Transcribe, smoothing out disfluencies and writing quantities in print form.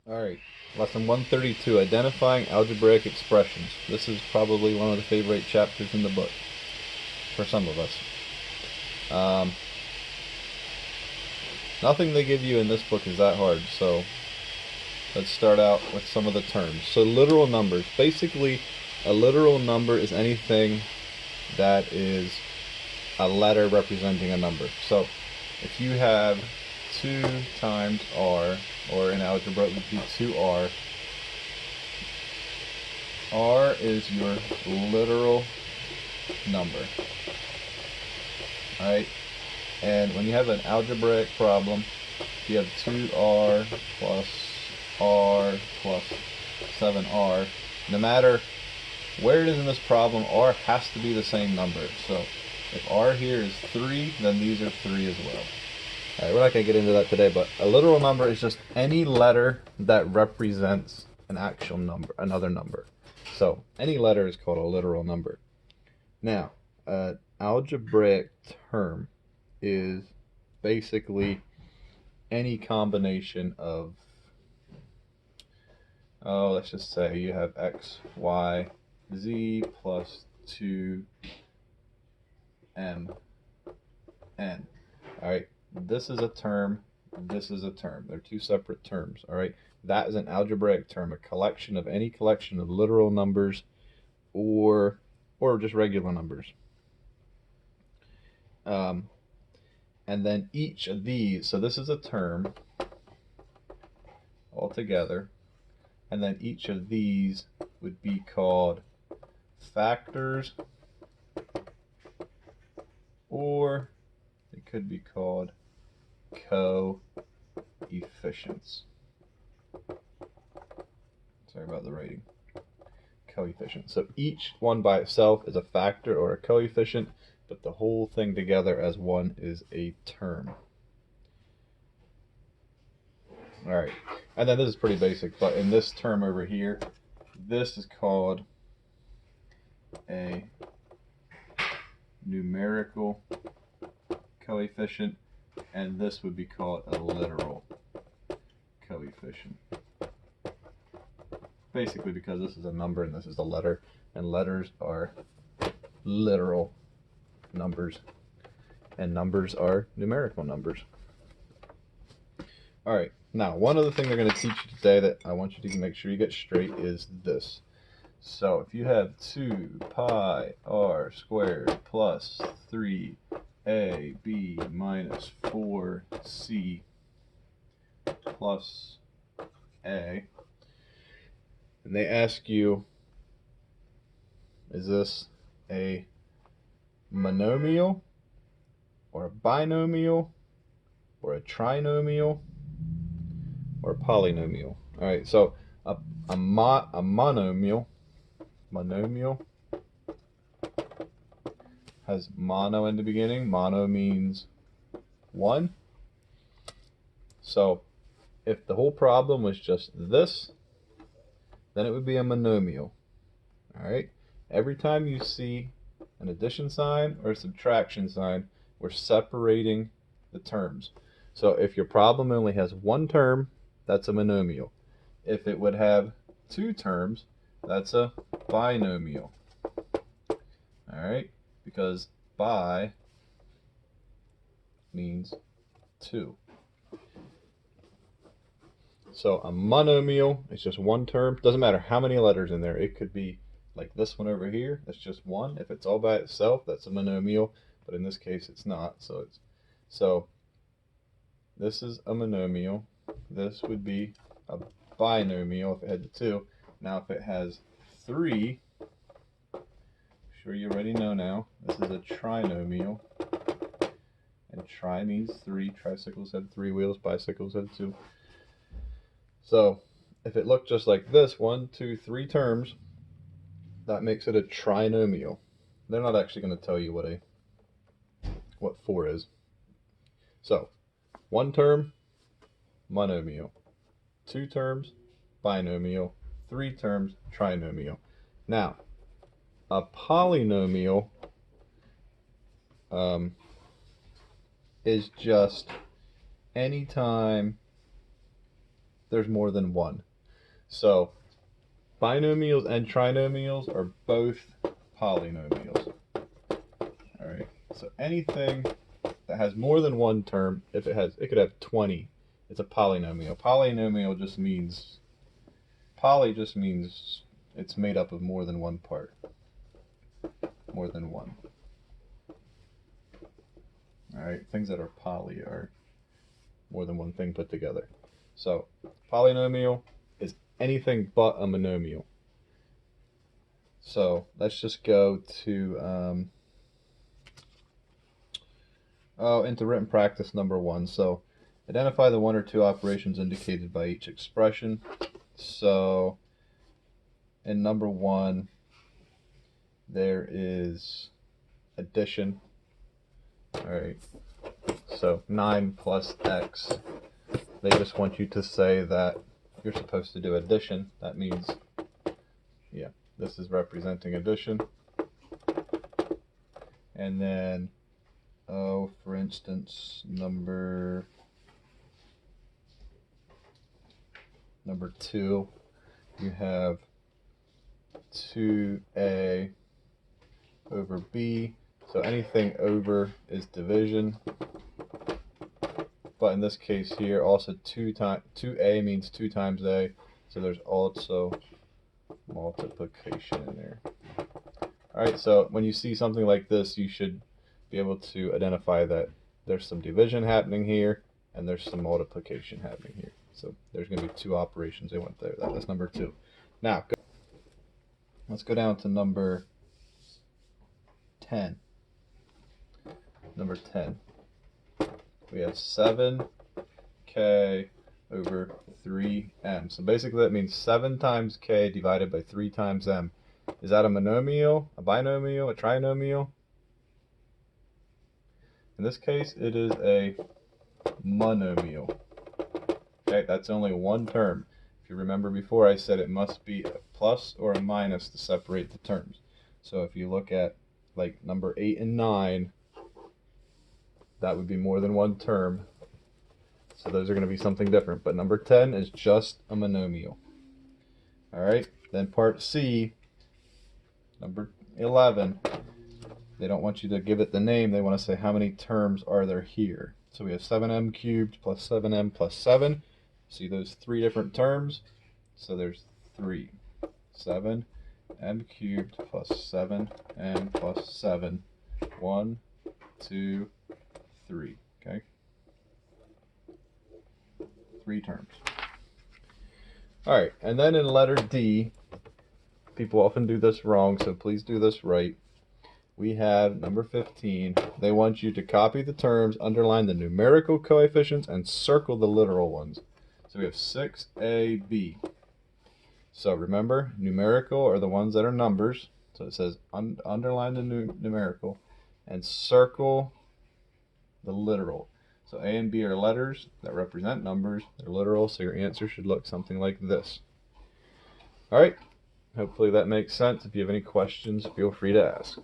Alright, lesson 132, identifying algebraic expressions. This is probably one of the favorite chapters in the book, for some of us. Um, Nothing they give you in this book is that hard, so let's start out with some of the terms. So literal numbers. Basically, a literal number is anything that is a letter representing a number. So if you have 2 times r, or in algebra it would be 2r, R is your literal number. Alright? And when you have an algebraic problem, you have 2r plus r plus 7r. No matter where it is in this problem, r has to be the same number. So if r here is 3, then these are 3 as well. Alright, we're not going to get into that today, but a literal number is just any letter that represents an actual number, another number. So any letter is called a literal number. Now, an algebraic term is basically any combination of, let's just say you have x, y, z plus 2m, n. Alright, this is a term, this is a term. They're two separate terms, alright? That is an algebraic term, a collection of any collection of literal numbers or just regular numbers. And then each of these, so this is a term altogether, and then each of these would be called factors, or it could be called coefficients. Sorry about the writing. Coefficient. So each one by itself is a factor or a coefficient, but the whole thing together as one is a term. Alright, and then this is pretty basic, but in this term over here, this is called a numerical coefficient, and this would be called a literal coefficient. Basically because this is a number and this is a letter, and letters are literal numbers, and numbers are numerical numbers. Alright, now one other thing they're going to teach you today that I want you to make sure you get straight is this. So if you have 2 pi r squared plus 3ab minus 4c plus a, and they ask you, is this a monomial or a binomial or a trinomial or a polynomial? All right, so a monomial has mono in the beginning. Mono means one. So if the whole problem was just this, then it would be a monomial. All right. Every time you see an addition sign or a subtraction sign, we're separating the terms. So if your problem only has one term, that's a monomial. If it would have 2 terms, that's a binomial. All right, because bi means 2. So a monomial is just one term. Doesn't matter how many letters in there. It could be like this one over here. That's just one. If it's all by itself, that's a monomial. But in this case, it's not. So this is a monomial. This would be a binomial if it had the 2. Now if it has 3, sure you already know now, this is a trinomial. And tri means 3. Tricycles have 3 wheels. Bicycles have 2. So if it looked just like this, 1, 2, 3 terms, that makes it a trinomial. They're not actually going to tell you what 4 is. So 1 term, monomial. 2 terms, binomial. 3 terms, trinomial. Now, a polynomial is just anytime there's more than one. So binomials and trinomials are both polynomials. All right. So anything that has more than one term, it could have 20. It's a polynomial. Polynomial just means it's made up of more than one part. More than one. All right. Things that are poly are more than one thing put together. So polynomial is anything but a monomial. So let's just go to into written practice number 1. So identify the one or two operations indicated by each expression. So in number 1, there is addition. All right. So 9 plus x. They just want you to say that you're supposed to do addition. That means, yeah, this is representing addition. And then, for instance, number 2, you have 2a over b. So anything over is division. But in this case here, also 2a means 2 times a. So there's also multiplication in there. All right, so when you see something like this, you should be able to identify that there's some division happening here and there's some multiplication happening here. So there's going to be 2 operations they went there. That's number 2. Now, let's go down to number 10. Number 10. We have 7k over 3m. So basically that means 7 times k divided by 3 times m. Is that a monomial, a binomial, a trinomial? In this case, it is a monomial. Okay, that's only one term. If you remember before, I said it must be a plus or a minus to separate the terms. So if you look at like number 8 and 9, that would be more than one term. So those are going to be something different. But number 10 is just a monomial. All right, then part C, number 11. They don't want you to give it the name. They want to say how many terms are there here. So we have 7m cubed plus 7m plus 7. See those 3 different terms? So there's 3. 7m cubed plus 7m plus 7. 1, 2, 3. Okay? 3 terms. All right, and then in letter D, people often do this wrong, so please do this right. We have number 15. They want you to copy the terms, underline the numerical coefficients, and circle the literal ones. So we have 6ab. So remember, numerical are the ones that are numbers. So it says underline the numerical and circle the literal. So A and B are letters that represent numbers. They're literal, so your answer should look something like this. All right. Hopefully that makes sense. If you have any questions, feel free to ask.